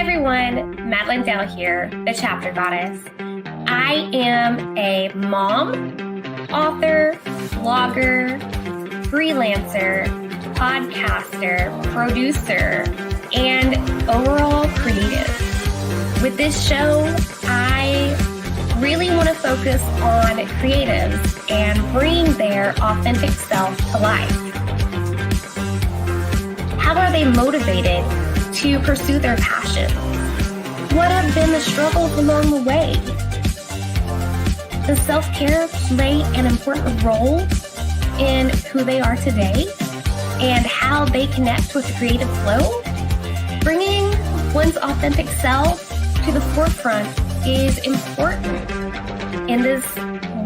everyone, Madilynn Dale here, the Chapter Goddess. I am a mom, author, blogger, freelancer, podcaster, producer, and overall creative. With this show, I really want to focus on creatives and bring their authentic self to life. How are they motivated to pursue their passions? What have been the struggles along the way? Does self-care play an important role in who they are today and how they connect with the creative flow? Bringing one's authentic self to the forefront is important in this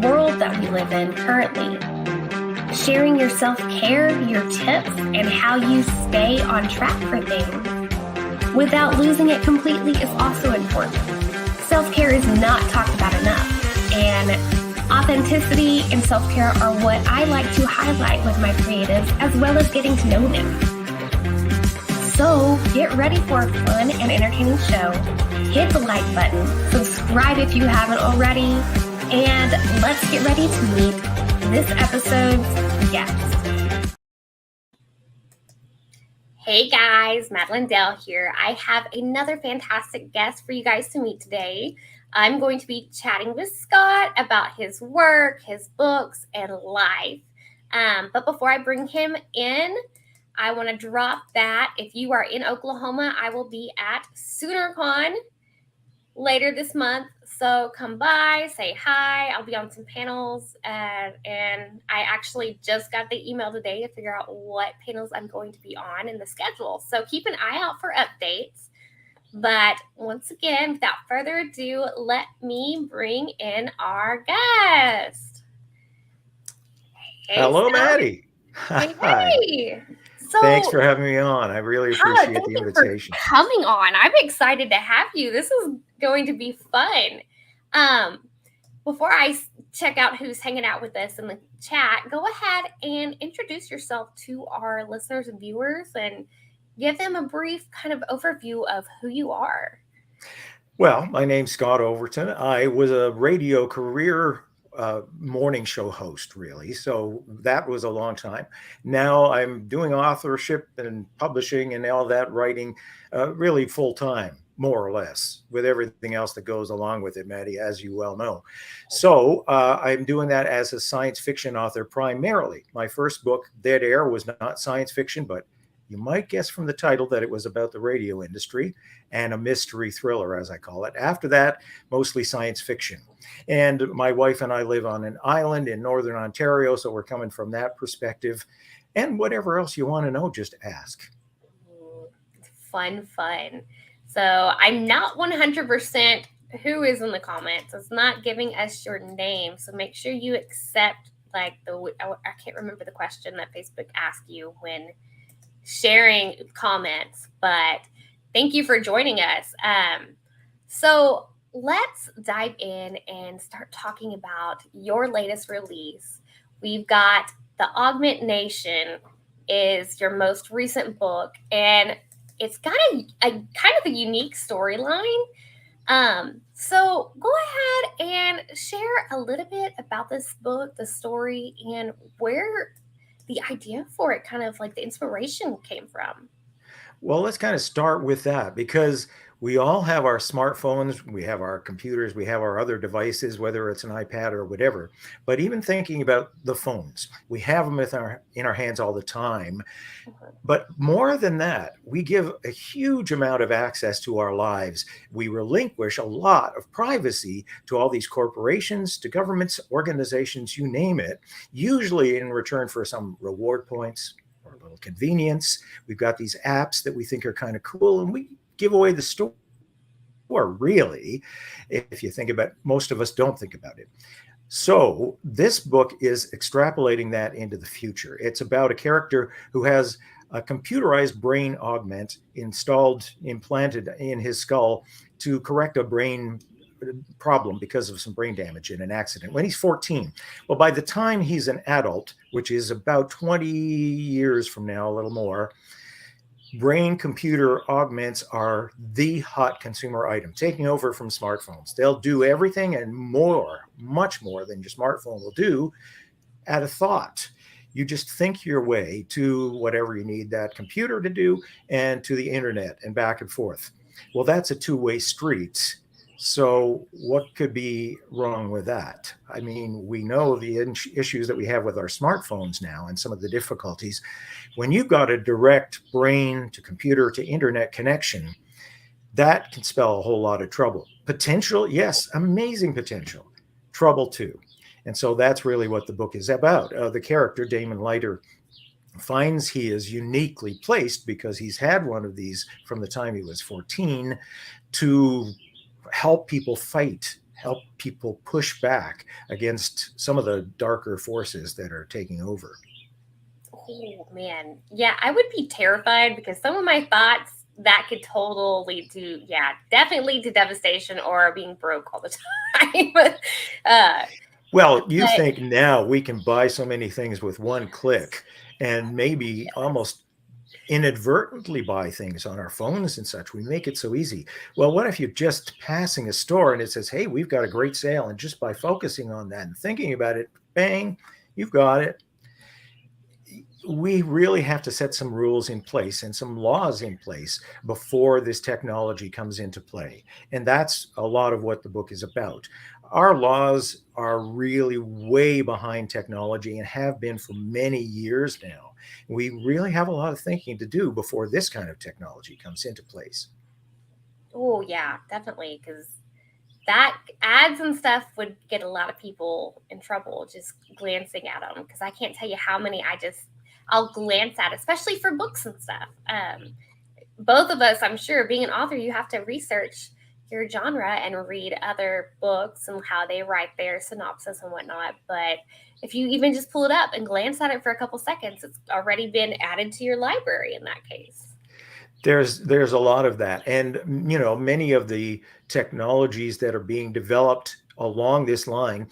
world that we live in currently. Sharing your self-care, your tips, and how you stay on track for things without losing it completely is also important. Self-care is not talked about enough, and authenticity and self-care are what I like to highlight with my creatives, as well as getting to know them. So get ready for a fun and entertaining show. Hit the like button, subscribe if you haven't already, and let's get ready to meet this episode's guest. Hey guys, Madilynn Dale here. I have another fantastic guest for you guys to meet today. I'm going to be chatting with Scott about his work, his books, and life. But before I bring him in, I want to drop that if you are in Oklahoma, I will be at SoonerCon later this month. So come by, say hi. I'll be on some panels. And I actually just got the email today to figure out what panels I'm going to be on in the schedule. So keep an eye out for updates. But once again, without further ado, let me bring in our guest. Hey, hello, Maddie. Hey. So, thanks for having me on. I really appreciate the invitation. For coming on. I'm excited to have you. This is going to be fun. Before I check out who's hanging out with us in the chat, go ahead and introduce yourself to our listeners and viewers and give them a brief kind of overview of who you are. Well, my name's Scott Overton. I was a radio career morning show host, really. So that was a long time. Now I'm doing authorship and publishing and all that writing really full time, more or less, with everything else that goes along with it, Maddie, as you well know. So I'm doing that as a science fiction author primarily. My first book, Dead Air, was not science fiction, but you might guess from the title that it was about the radio industry and a mystery thriller, as I call it. After that, mostly science fiction. And my wife and I live on an island in Northern Ontario, so we're coming from that perspective. And whatever else you want to know, just ask. Fun. So I'm not 100% who is in the comments. It's not giving us your name. So make sure you accept I can't remember the question that Facebook asked you when sharing comments, but thank you for joining us. So let's dive in and start talking about your latest release. We've got The Augment Nation is your most recent book, and it's got a kind of a unique storyline. So go ahead and share a little bit about this book, the story, and where the idea for it, kind of like the inspiration came from. Well, let's kind of start with that, because we all have our smartphones, we have our computers, we have our other devices, whether it's an iPad or whatever. But even thinking about the phones, we have them in our hands all the time. But more than that, we give a huge amount of access to our lives. We relinquish a lot of privacy to all these corporations, to governments, organizations, you name it, usually in return for some reward points or a little convenience. We've got these apps that we think are kind of cool, and we give away the store, really, if you think about it. Most of us don't think about it. So this book is extrapolating that into the future. It's about a character who has a computerized brain augment implanted in his skull to correct a brain problem because of some brain damage in an accident when he's 14. Well, by the time he's an adult, which is about 20 years from now, a little more, brain computer augments are the hot consumer item, taking over from smartphones. They'll do everything and more, much more than your smartphone will do at a thought. You just think your way to whatever you need that computer to do and to the internet and back and forth. Well, that's a two-way street. So what could be wrong with that? I mean, we know the issues that we have with our smartphones now and some of the difficulties. When you've got a direct brain to computer to internet connection, that can spell a whole lot of trouble. Potential, yes, amazing potential. Trouble too. And so that's really what the book is about. The character, Damon Leiter, finds he is uniquely placed because he's had one of these from the time he was 14 to help people fight, help people push back against some of the darker forces that are taking over. Oh, man. Yeah, I would be terrified because some of my thoughts that could totally lead to, definitely lead to devastation or being broke all the time. Well, you think now we can buy so many things with one click and maybe almost inadvertently buy things on our phones and such. We make it so easy. Well, what if you're just passing a store and it says, hey, we've got a great sale. And just by focusing on that and thinking about it, bang, you've got it. We really have to set some rules in place and some laws in place before this technology comes into play. And that's a lot of what the book is about. Our laws are really way behind technology and have been for many years now. We really have a lot of thinking to do before this kind of technology comes into place. Oh, yeah, definitely. Because that ads and stuff would get a lot of people in trouble just glancing at them. Because I can't tell you how many I'll glance at, especially for books and stuff. Both of us, I'm sure, being an author, you have to research your genre and read other books and how they write their synopsis and whatnot. But if you even just pull it up and glance at it for a couple seconds, it's already been added to your library in that case. There's a lot of that. And, many of the technologies that are being developed along this line,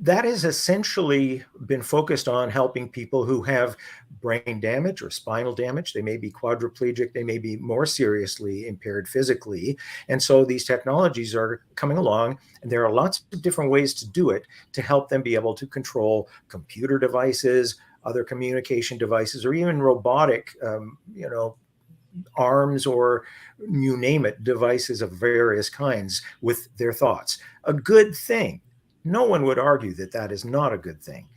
that has essentially been focused on helping people who have brain damage or spinal damage. They may be quadriplegic. They may be more seriously impaired physically. And so these technologies are coming along, and there are lots of different ways to do it to help them be able to control computer devices, other communication devices, or even robotic, arms or you name it, devices of various kinds with their thoughts. A good thing. No one would argue that that is not a good thing.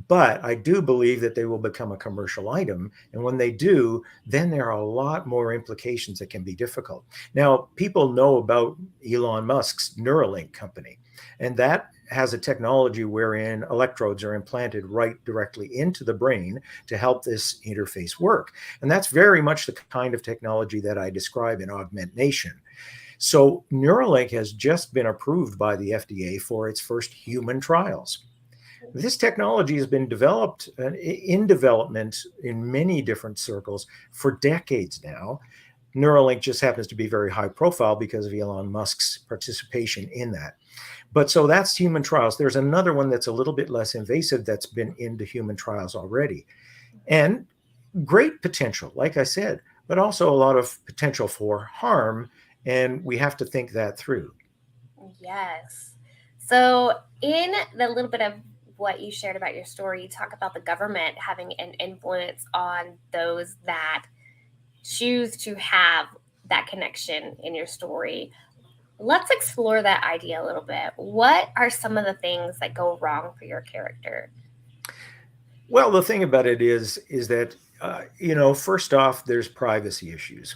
But I do believe that they will become a commercial item. And when they do, then there are a lot more implications that can be difficult. Now, people know about Elon Musk's Neuralink company, and that has a technology wherein electrodes are implanted right directly into the brain to help this interface work. And that's very much the kind of technology that I describe in Augment Nation. So Neuralink has just been approved by the FDA for its first human trials. This technology has been developed in development in many different circles for decades now. Neuralink just happens to be very high profile because of Elon Musk's participation in that. But so that's human trials. There's another one that's a little bit less invasive that's been into human trials already. And great potential, like I said, but also a lot of potential for harm. And we have to think that through. Yes. So in the little bit of what you shared about your story, you talk about the government having an influence on those that choose to have that connection in your story. Let's explore that idea a little bit. What are some of the things that go wrong for your character? Well, the thing about it is that, first off, there's privacy issues.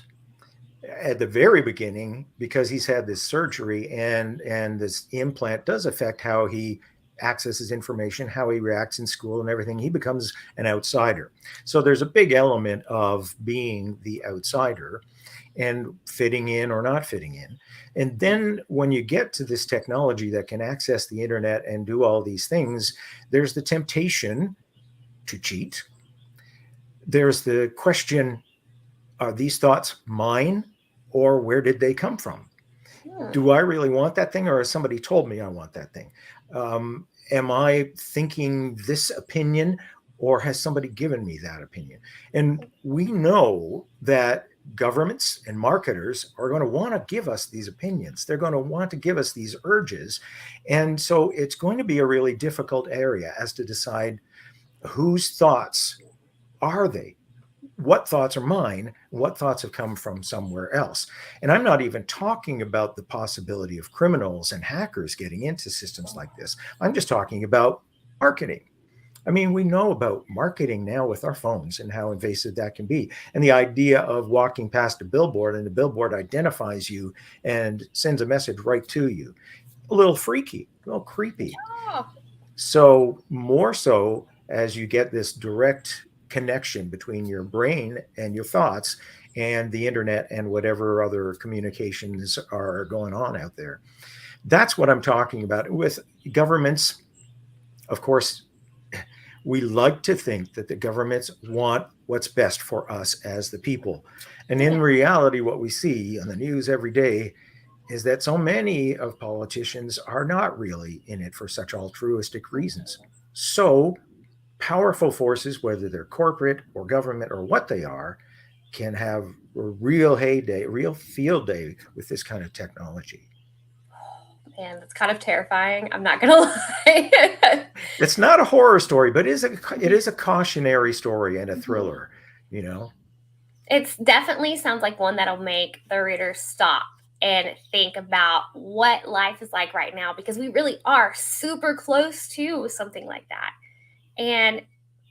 At the very beginning, because he's had this surgery and this implant does affect how he accesses information, how he reacts in school and everything, he becomes an outsider. So there's a big element of being the outsider and fitting in or not fitting in. And then when you get to this technology that can access the internet and do all these things, there's the temptation to cheat. There's the question, are these thoughts mine or where did they come from? Do I really want that thing or has somebody told me I want that thing? Am I thinking this opinion or has somebody given me that opinion? And we know that governments and marketers are going to want to give us these opinions. They're going to want to give us these urges. And so it's going to be a really difficult area as to decide whose thoughts are they? What thoughts are mine? What thoughts have come from somewhere else? And I'm not even talking about the possibility of criminals and hackers getting into systems like this. I'm just talking about marketing. I mean, we know about marketing now with our phones and how invasive that can be. And the idea of walking past a billboard and the billboard identifies you and sends a message right to you. A little freaky, a little creepy. Oh. So more so as you get this direct connection between your brain and your thoughts and the internet and whatever other communications are going on out there. That's what I'm talking about. With governments, of course, we like to think that the governments want what's best for us as the people. And in reality, what we see on the news every day is that so many of politicians are not really in it for such altruistic reasons. So powerful forces, whether they're corporate or government or what they are, can have a real heyday, real field day with this kind of technology. Man, that's kind of terrifying. I'm not gonna lie. It's not a horror story, but it is a cautionary story and a thriller, you know. It's definitely sounds like one that'll make the reader stop and think about what life is like right now, because we really are super close to something like that. And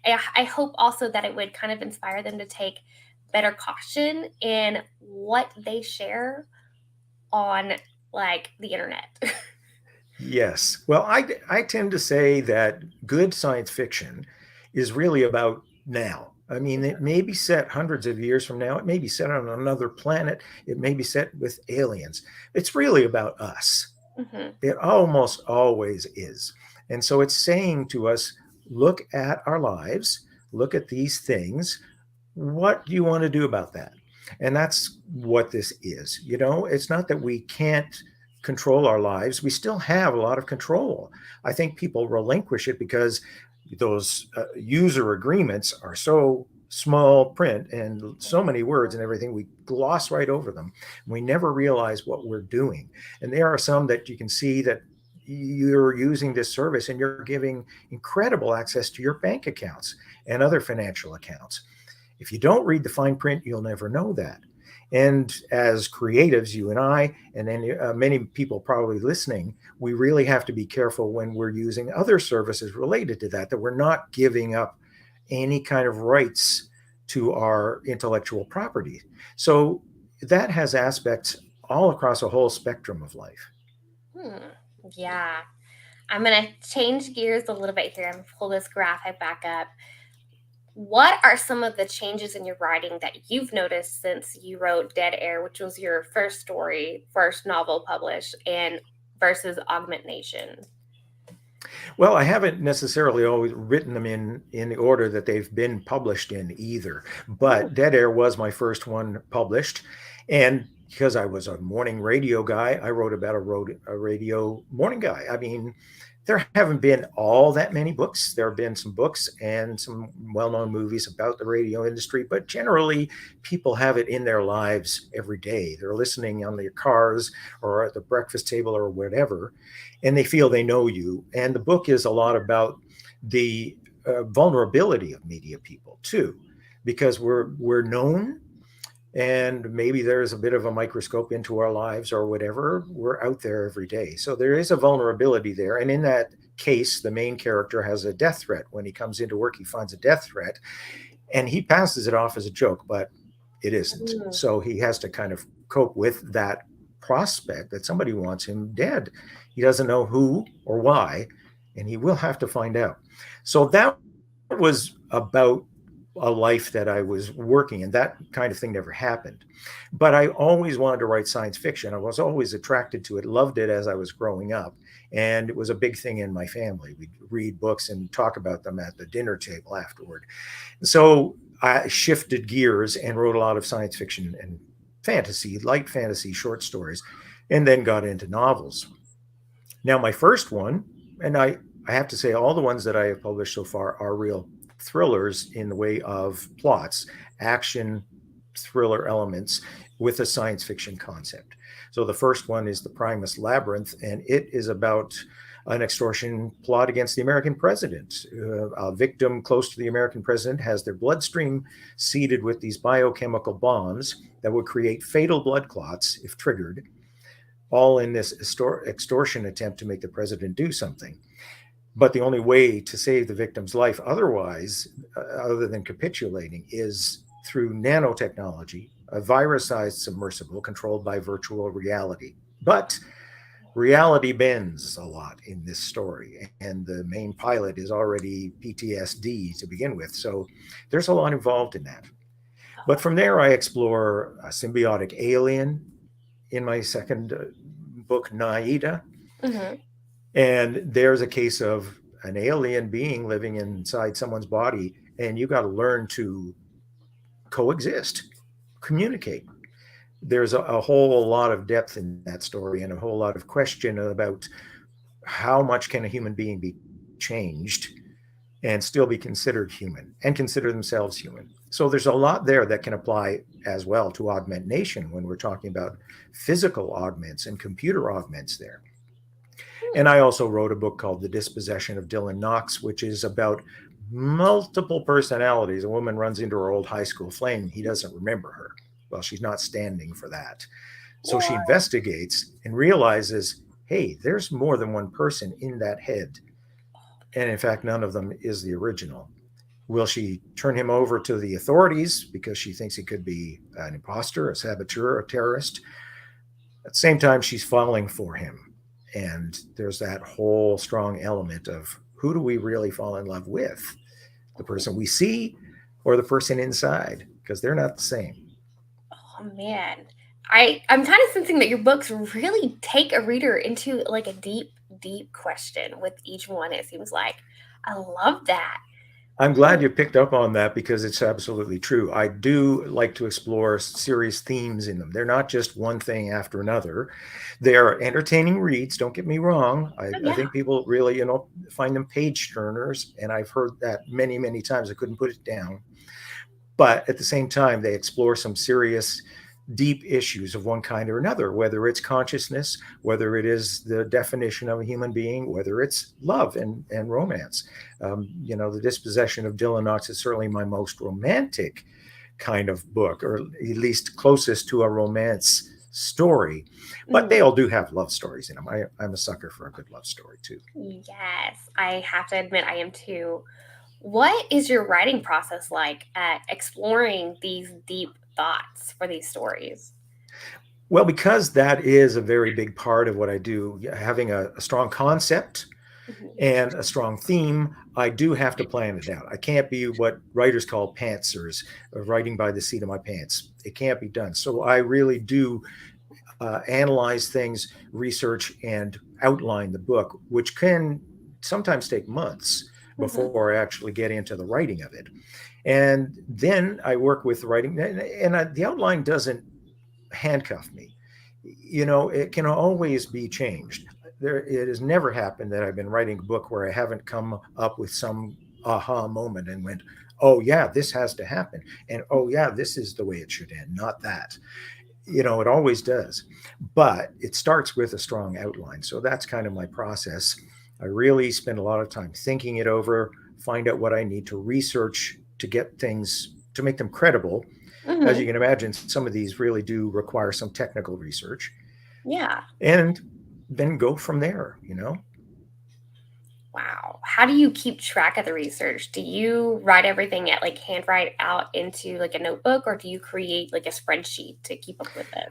I hope also that it would kind of inspire them to take better caution in what they share on like the internet. Yes. Well, I tend to say that good science fiction is really about now. I mean, it may be set hundreds of years from now. It may be set on another planet. It may be set with aliens. It's really about us. Mm-hmm. It almost always is. And so it's saying to us, look at our lives, look at these things. What do you want to do about that? And that's what this is. You know, it's not that we can't control our lives. We still have a lot of control. I think people relinquish it because those user agreements are so small print and so many words and everything, we gloss right over them. We never realize what we're doing. And there are some that you can see that you're using this service and you're giving incredible access to your bank accounts and other financial accounts. If you don't read the fine print, you'll never know that. And as creatives, you and I, and then many people probably listening, we really have to be careful when we're using other services related to that, that we're not giving up any kind of rights to our intellectual property. So that has aspects all across a whole spectrum of life. Yeah. I'm going to change gears a little bit here. I'm going to pull this graphic back up. What are some of the changes in your writing that you've noticed since you wrote Dead Air, which was your first novel published, and versus Augment Nation? Well, I haven't necessarily always written them in the order that they've been published in either, but Dead Air was my first one published. And because I was a morning radio guy, I wrote about a radio morning guy. I mean, there haven't been all that many books. There have been some books and some well-known movies about the radio industry, but generally people have it in their lives every day. They're listening on their cars or at the breakfast table or whatever, and they feel they know you. And the book is a lot about the vulnerability of media people too, because we're known, and maybe there's a bit of a microscope into our lives or whatever. We're out there every day. So there is a vulnerability there. And in that case, the main character has a death threat. When he comes into work, he finds a death threat and he passes it off as a joke, but it isn't. So he has to kind of cope with that prospect that somebody wants him dead. He doesn't know who or why, and he will have to find out. So that was about a life that I was working, and that kind of thing never happened. But I always wanted to write science fiction. I was always attracted to it, loved it as I was growing up. And it was a big thing in my family. We'd read books and talk about them at the dinner table afterward. So I shifted gears and wrote a lot of science fiction and fantasy, light fantasy, short stories, and then got into novels. Now, my first one, and I have to say all the ones that I have published so far are real thrillers in the way of plots, action thriller elements with a science fiction concept. So the first one is The Primus Labyrinth, and it is about an extortion plot against the American president. A victim close to the American president has their bloodstream seeded with these biochemical bombs that would create fatal blood clots if triggered, all in this extortion attempt to make the president do something. But the only way to save the victim's life otherwise, other than capitulating, is through nanotechnology, a virus-sized submersible controlled by virtual reality. But reality bends a lot in this story, and the main pilot is already PTSD to begin with. So there's a lot involved in that. But from there, I explore a symbiotic alien in my second book, Naida. Mm-hmm. And there's a case of an alien being living inside someone's body, and you got to learn to coexist, communicate. There's a whole lot of depth in that story and a whole lot of question about how much can a human being be changed and still be considered human and consider themselves human. So there's a lot there that can apply as well to augmentation when we're talking about physical augments and computer augments there. And I also wrote a book called The Dispossession of Dylan Knox, which is about multiple personalities. A woman runs into her old high school flame. He doesn't remember her. Well, she's not standing for that. So she investigates and realizes, hey, there's more than one person in that head. And in fact, none of them is the original. Will she turn him over to the authorities because she thinks he could be an imposter, a saboteur, a terrorist? At the same time, she's falling for him. And there's that whole strong element of who do we really fall in love with? The person we see or the person inside? Because they're not the same. Oh man, I'm kind of sensing that your books really take a reader into like a deep question with each one. It seems like I love that. I'm glad you picked up on that because it's absolutely true. I do like to explore serious themes in them. They're not just one thing after another. They're entertaining reads. Don't get me wrong. I think people really, find them page turners, and I've heard that many, many times. I couldn't put it down. But at the same time, they explore some serious, deep issues of one kind or another, whether it's consciousness, whether it is the definition of a human being, whether it's love and romance. The Dispossession of Dylan Knox is certainly my most romantic kind of book, or at least closest to a romance story. But they all do have love stories in them. I'm a sucker for a good love story too. Yes, I have to admit I am too. What is your writing process like at exploring these deep thoughts for these stories? Well, because that is a very big part of what I do, having a strong concept and a strong theme, I do have to plan it out. I can't be what writers call pantsers, writing by the seat of my pants. It can't be done. So I really do analyze things, research, and outline the book, which can sometimes take months before I actually get into the writing of it. And then I work with writing, and the outline doesn't handcuff me. It can always be changed. It has never happened that I've been writing a book where I haven't come up with some aha moment and went, oh yeah, this has to happen. And oh yeah, this is the way it should end, not that. It always does. But it starts with a strong outline. So that's kind of my process. I really spend a lot of time thinking it over, find out what I need to research to get things, to make them credible. As you can imagine, some of these really do require some technical research. Yeah. And then go from there, Wow. How do you keep track of the research? Do you write everything at handwrite out into a notebook, or do you create a spreadsheet to keep up with it?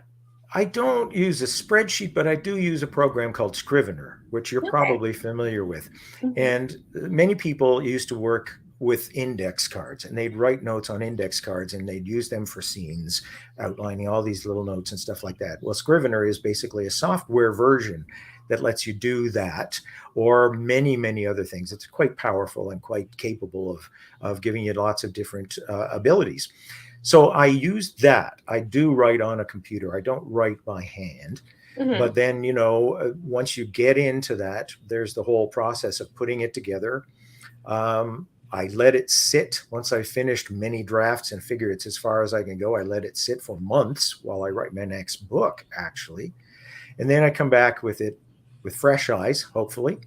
I don't use a spreadsheet, but I do use a program called Scrivener, which you're probably familiar with. And many people used to work with index cards, and they'd write notes on index cards and they'd use them for scenes, outlining all these little notes and stuff like that. Well, Scrivener is basically a software version that lets you do that, or many, many other things. It's quite powerful and quite capable of giving you lots of different abilities. So I use that. I do write on a computer. I don't write by hand. But then, once you get into that, there's the whole process of putting it together. I let it sit. Once I finished many drafts and figure it's as far as I can go, I let it sit for months while I write my next book, actually. And then I come back with it with fresh eyes, hopefully,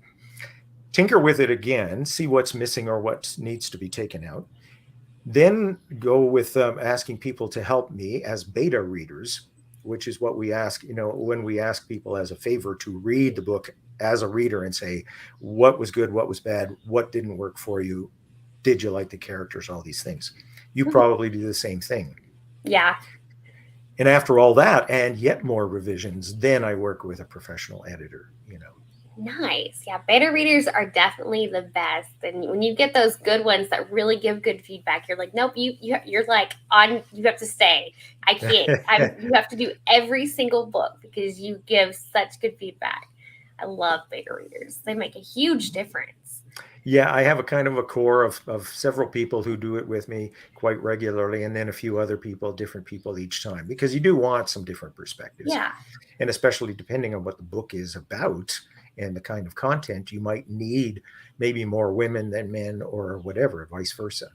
tinker with it again, see what's missing or what needs to be taken out. Then go with asking people to help me as beta readers, which is what we ask, when we ask people as a favor to read the book as a reader and say, what was good, what was bad, what didn't work for you, did you like the characters, all these things. You probably do the same thing. Yeah. And after all that, and yet more revisions, then I work with a professional editor, Nice. Yeah. Beta readers are definitely the best. And when you get those good ones that really give good feedback, you're like, nope, you're like you have to stay. I can't. You have to do every single book because you give such good feedback. I love beta readers. They make a huge difference. Yeah, I have a kind of a core of several people who do it with me quite regularly, and then a few other people, different people each time, because you do want some different perspectives. Yeah. And especially depending on what the book is about and the kind of content, you might need maybe more women than men or whatever, vice versa.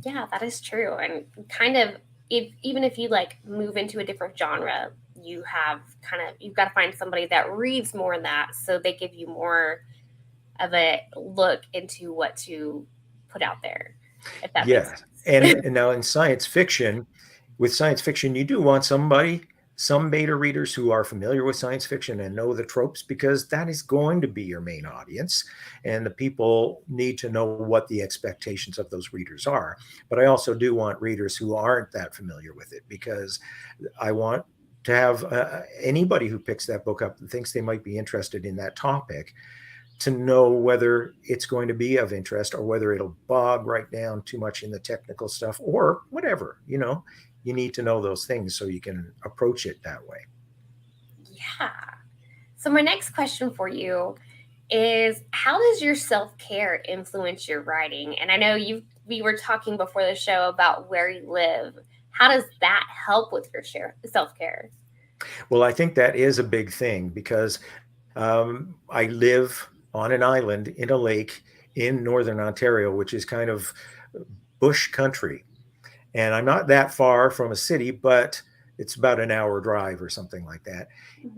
Yeah, that is true. And kind of, even if you like move into a different genre, you've got to find somebody that reads more in that, so they give you more of a look into what to put out there. If that makes sense. And now with science fiction, you do want some beta readers who are familiar with science fiction and know the tropes, because that is going to be your main audience. And the people need to know what the expectations of those readers are. But I also do want readers who aren't that familiar with it, because I want to have anybody who picks that book up and thinks they might be interested in that topic to know whether it's going to be of interest or whether it'll bog right down too much in the technical stuff or whatever. You need to know those things so you can approach it that way. Yeah. So my next question for you is, how does your self-care influence your writing? And I know we were talking before the show about where you live. How does that help with your self-care? Well, I think that is a big thing, because I live on an island in a lake in northern Ontario, which is kind of bush country. And I'm not that far from a city, but it's about an hour drive or something like that.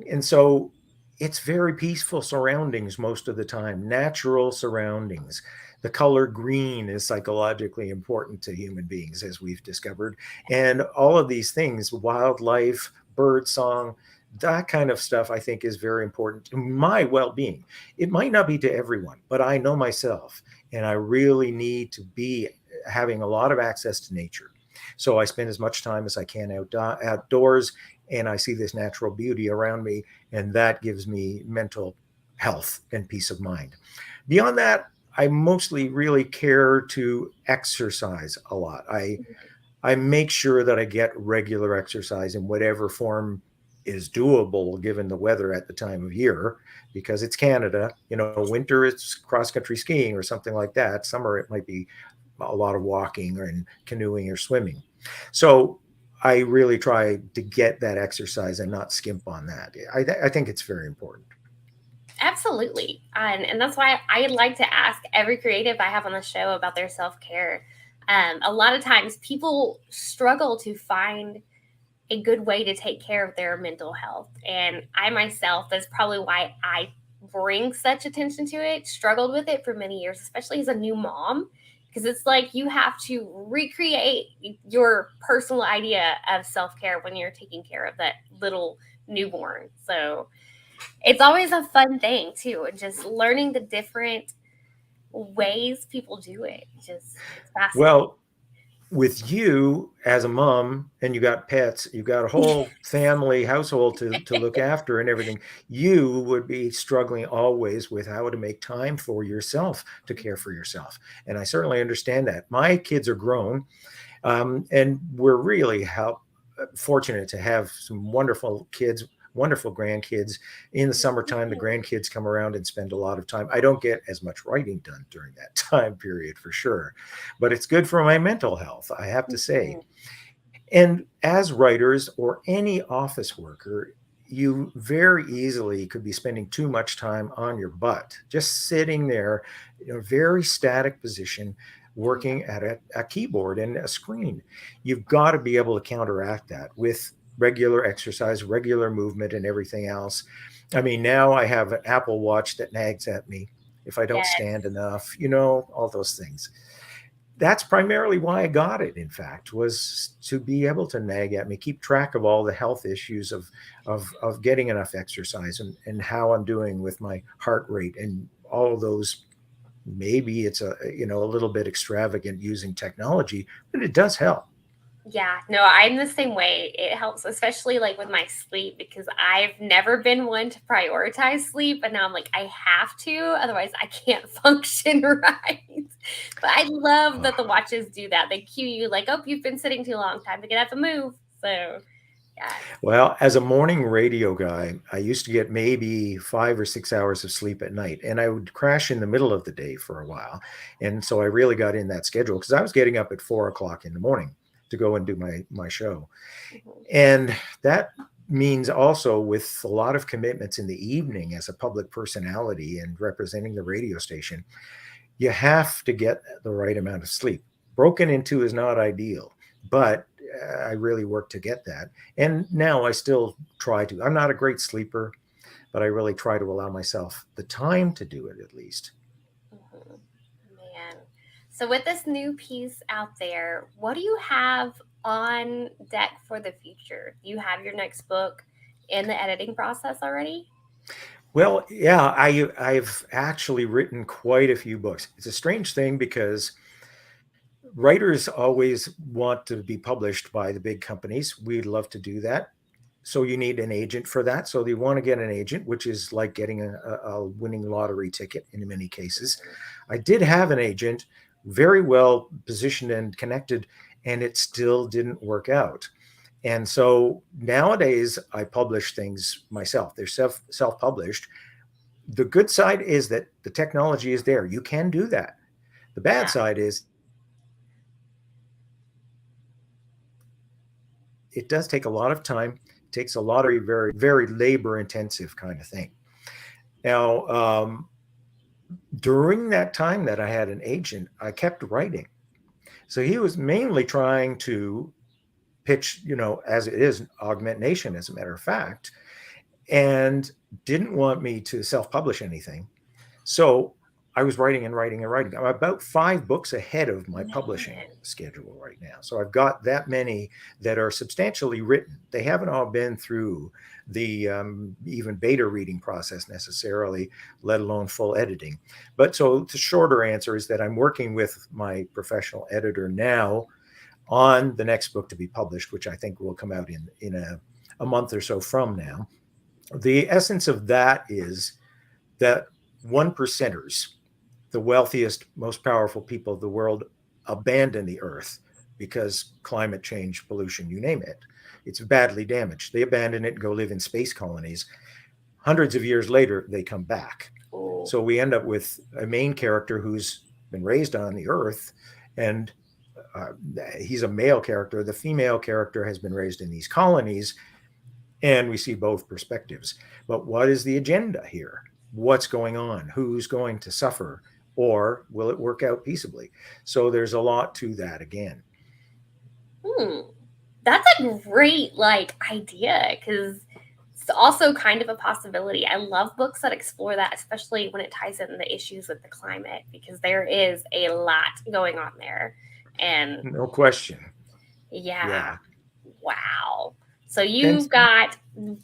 And so it's very peaceful surroundings most of the time, natural surroundings. The color green is psychologically important to human beings, as we've discovered. And all of these things, wildlife, bird song, that kind of stuff, I think, is very important to my well-being. It might not be to everyone, but I know myself, and I really need to be having a lot of access to nature. So I spend as much time as I can outdoors, and I see this natural beauty around me, and that gives me mental health and peace of mind. Beyond that, I mostly really care to exercise a lot. I make sure that I get regular exercise in whatever form is doable given the weather at the time of year, because it's Canada. Winter it's cross-country skiing or something like that. Summer it might be a lot of walking and canoeing or swimming. So I really try to get that exercise and not skimp on that. I think it's very important. Absolutely. And that's why I like to ask every creative I have on the show about their self-care. A lot of times people struggle to find a good way to take care of their mental health. And I myself, that's probably why I bring such attention to it, struggled with it for many years, especially as a new mom, because it's like you have to recreate your personal idea of self-care when you're taking care of that little newborn. So it's always a fun thing too, and just learning the different ways people do it. It's fascinating. Well, with you as a mom, and you got pets, you got a whole family household to look after and everything, you would be struggling always with how to make time for yourself, to care for yourself. And I certainly understand that. My kids are grown, and we're really fortunate to have some wonderful kids, wonderful grandkids. In the summertime, the grandkids come around and spend a lot of time. I don't get as much writing done during that time period, for sure, but it's good for my mental health, I have to say. And as writers or any office worker, you very easily could be spending too much time on your butt, just sitting there in a very static position, working at a keyboard and a screen. You've got to be able to counteract that with regular exercise, regular movement, and everything else. I mean, now I have an Apple Watch that nags at me if I don't Yes. stand enough, you know, all those things. That's primarily why I got it, in fact, was to be able to nag at me, keep track of all the health issues of getting enough exercise and how I'm doing with my heart rate and all of those. Maybe it's a little bit extravagant using technology, but it does help. Yeah, no, I'm the same way. It helps, especially like with my sleep, because I've never been one to prioritize sleep. And now I'm like, I have to, otherwise I can't function right. But I love that the watches do that. They cue you like, oh, you've been sitting too long, time to get up and move. So yeah. Well, as a morning radio guy, I used to get maybe 5 or 6 hours of sleep at night, and I would crash in the middle of the day for a while. And so I really got in that schedule because I was getting up at 4 o'clock in the morning to go and do my show. And that means also with a lot of commitments in the evening as a public personality and representing the radio station, you have to get the right amount of sleep. Broken into is not ideal, but I really work to get that. And now I still try to. I'm not a great sleeper, but I really try to allow myself the time to do it at least. Man. So with this new piece out there, what do you have on deck for the future? Do you have your next book in the editing process already? Well, yeah, I've actually written quite a few books. It's a strange thing because writers always want to be published by the big companies. We'd love to do that. So you need an agent for that. So you want to get an agent, which is like getting a winning lottery ticket in many cases. I did have an agent, very well positioned and connected, and it still didn't work out. And so nowadays I publish things myself. They're self-published. The good side is that the technology is there. You can do that. The bad side is it does take a lot of time. It takes a lot of very, very labor intensive kind of thing. Now, during that time that I had an agent, I kept writing. So he was mainly trying to pitch, as it is, Augment Nation, as a matter of fact, and didn't want me to self-publish anything. So I was writing and writing and writing. I'm about 5 books ahead of my publishing schedule right now. So I've got that many that are substantially written. They haven't all been through the even beta reading process necessarily, let alone full editing. But so the shorter answer is that I'm working with my professional editor now on the next book to be published, which I think will come out in a month or so from now. The essence of that is that 1%ers, the wealthiest, most powerful people of the world, abandon the earth because climate change, pollution, you name it. It's badly damaged. They abandon it and go live in space colonies. Hundreds of years later, they come back. Ooh. So we end up with a main character who's been raised on the earth, and he's a male character. The female character has been raised in these colonies, and we see both perspectives. But what is the agenda here? What's going on? Who's going to suffer? Or will it work out peaceably? So there's a lot to that again. That's a great idea, because it's also kind of a possibility. I love books that explore that, especially when it ties in the issues with the climate, because there is a lot going on there. And no question. Yeah. Wow. So you've got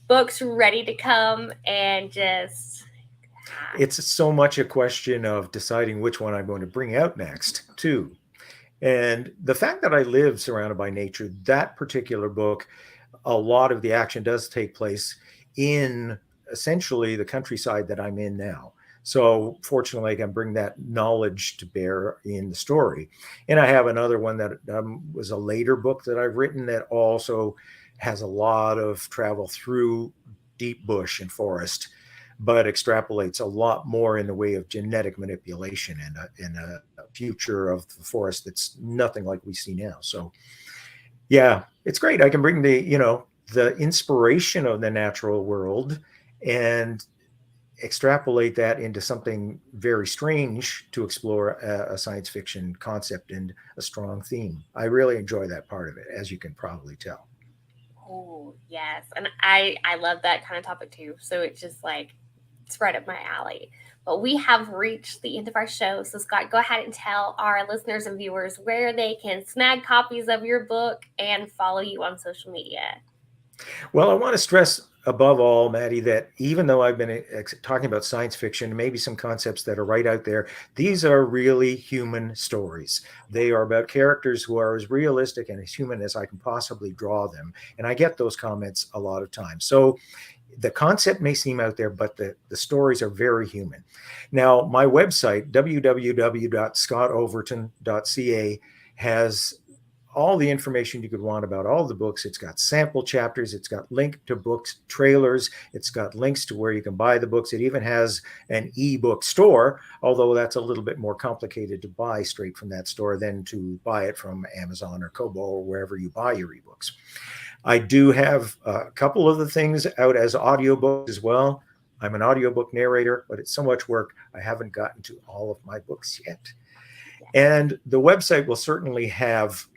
books ready to come, and just it's so much a question of deciding which one I'm going to bring out next too. And the fact that I live surrounded by nature, that particular book, a lot of the action does take place in essentially the countryside that I'm in now. So fortunately, I can bring that knowledge to bear in the story. And I have another one that was a later book that I've written that also has a lot of travel through deep bush and forest, but extrapolates a lot more in the way of genetic manipulation and a future of the forest that's nothing like we see now. So yeah, it's great. I can bring the inspiration of the natural world and extrapolate that into something very strange to explore a science fiction concept and a strong theme. I really enjoy that part of it, as you can probably tell. Oh, yes. And I love that kind of topic too. So it's just like, it's right up my alley. But we have reached the end of our show. So Scott, go ahead and tell our listeners and viewers where they can snag copies of your book and follow you on social media. Well, I want to stress above all, Maddie, that even though I've been talking about science fiction, maybe some concepts that are right out there, these are really human stories. They are about characters who are as realistic and as human as I can possibly draw them. And I get those comments a lot of times. So the concept may seem out there, but the stories are very human. Now, my website, www.scottoverton.ca, has all the information you could want about all the books. It's got sample chapters. It's got link to books, trailers. It's got links to where you can buy the books. It even has an ebook store, although that's a little bit more complicated to buy straight from that store than to buy it from Amazon or Kobo or wherever you buy your ebooks. I do have a couple of the things out as audiobooks as well. I'm an audiobook narrator, but it's so much work, I haven't gotten to all of my books yet. And the website will certainly have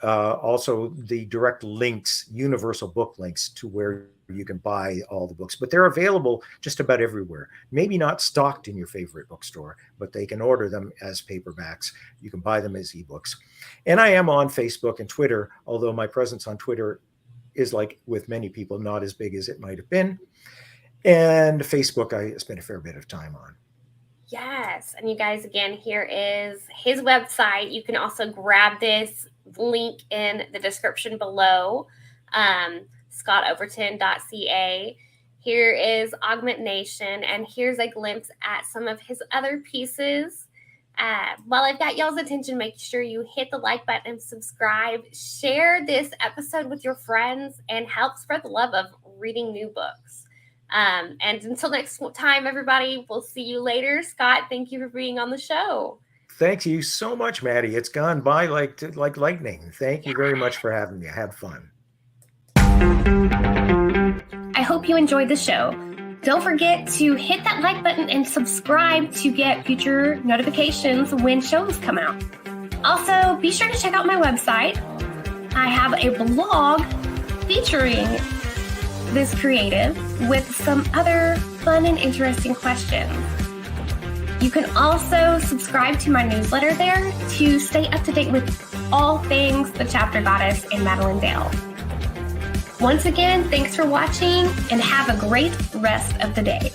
also the direct links, universal book links to where you can buy all the books, but they're available just about everywhere. Maybe not stocked in your favorite bookstore, but they can order them as paperbacks. You can buy them as ebooks. And I am on Facebook and Twitter, although my presence on Twitter is, like with many people, not as big as it might have been. And Facebook, I spent a fair bit of time on. Yes. And you guys, again, here is his website. You can also grab this link in the description below, scottoverton.ca. Here is Augment Nation, and here's a glimpse at some of his other pieces. While I've got y'all's attention, make sure you hit the like button and subscribe. Share this episode with your friends and help spread the love of reading new books. And until next time, everybody, we'll see you later. Scott, thank you for being on the show. Thank you so much, Maddie. It's gone by like lightning. Thank you very much for having me. I had fun. I hope you enjoyed the show. Don't forget to hit that like button and subscribe to get future notifications when shows come out. Also, be sure to check out my website. I have a blog featuring this creative with some other fun and interesting questions. You can also subscribe to my newsletter there to stay up to date with all things the Chapter Goddess and Madilynn Dale. Once again, thanks for watching and have a great rest of the day.